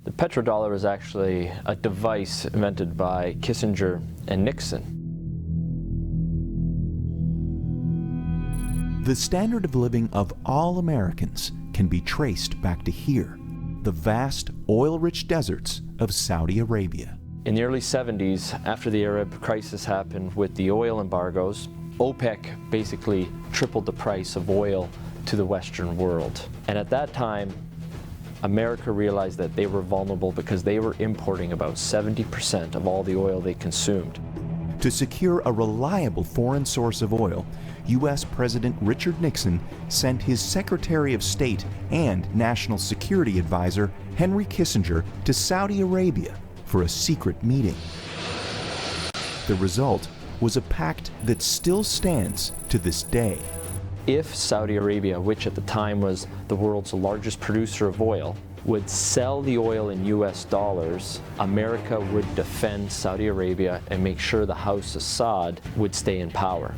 The petrodollar is actually a device invented by Kissinger and Nixon. The standard of living of all Americans can be traced back to here, the vast oil-rich deserts of Saudi Arabia. In the early 70s, after the Arab crisis happened with the oil embargoes, OPEC basically tripled the price of oil to the Western world. And at that time, America realized that they were vulnerable because they were importing about 70% of all the oil they consumed. To secure a reliable foreign source of oil, U.S. President Richard Nixon sent his Secretary of State and National Security Advisor Henry Kissinger to Saudi Arabia for a secret meeting. The result was a pact that still stands to this day. If Saudi Arabia, which at the time was the world's largest producer of oil, would sell the oil in US dollars, America would defend Saudi Arabia and make sure the House Assad would stay in power.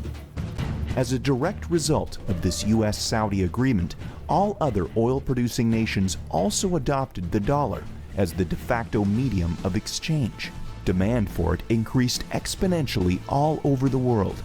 As a direct result of this US-Saudi agreement, all other oil-producing nations also adopted the dollar as the de facto medium of exchange. Demand for it increased exponentially all over the world,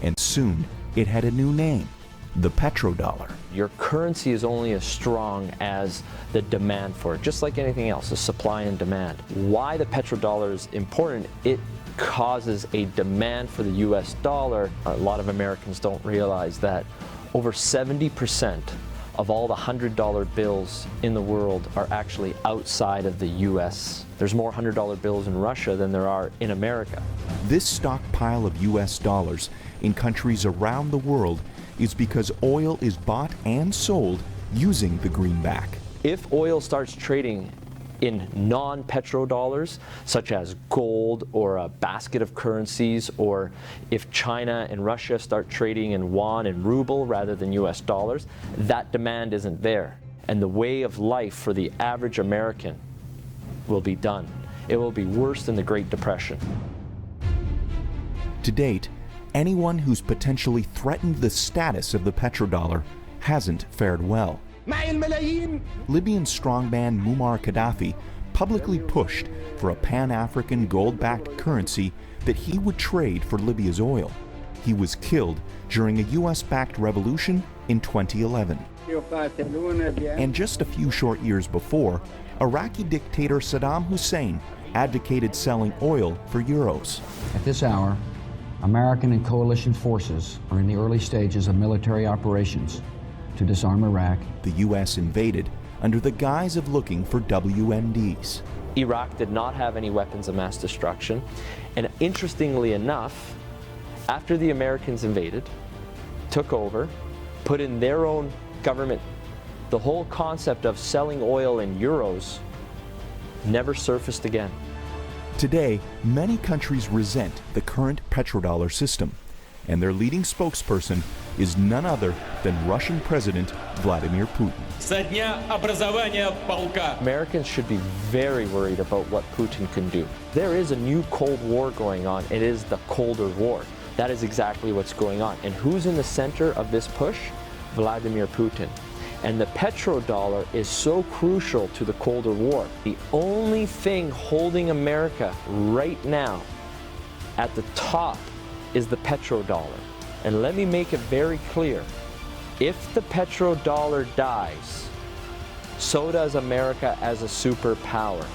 and soon it had a new name: the petrodollar. Your currency is only as strong as the demand for it, just like anything else, the supply and demand. Why the petrodollar is important, it causes a demand for the US dollar. A lot of Americans don't realize that over 70% of all the $100 bills in the world are actually outside of the US. There's more $100 bills in Russia than there are in America. This stockpile of US dollars in countries around the world is because oil is bought and sold using the greenback. If oil starts trading in non-petrodollars, such as gold or a basket of currencies, or if China and Russia start trading in yuan and ruble rather than US dollars, that demand isn't there. And the way of life for the average American will be done. It will be worse than the Great Depression. To date, anyone who's potentially threatened the status of the petrodollar hasn't fared well. Libyan strongman Muammar Gaddafi publicly pushed for a Pan-African gold-backed currency that he would trade for Libya's oil. He was killed during a US-backed revolution in 2011. And just a few short years before, Iraqi dictator Saddam Hussein advocated selling oil for euros. At this hour, American and coalition forces are in the early stages of military operations to disarm Iraq. The U.S. invaded under the guise of looking for WMDs. Iraq did not have any weapons of mass destruction, and interestingly enough, after the Americans invaded, took over, put in their own government, the whole concept of selling oil in euros never surfaced again. Today, many countries resent the current petrodollar system, and their leading spokesperson is none other than Russian President Vladimir Putin. Americans should be very worried about what Putin can do. There is a new Cold War going on. It is the Colder War. That is exactly what's going on. And who's in the center of this push? Vladimir Putin. And the petrodollar is so crucial to the Colder War. The only thing holding America right now at the top is the petrodollar. And let me make it very clear. If the petrodollar dies, so does America as a superpower.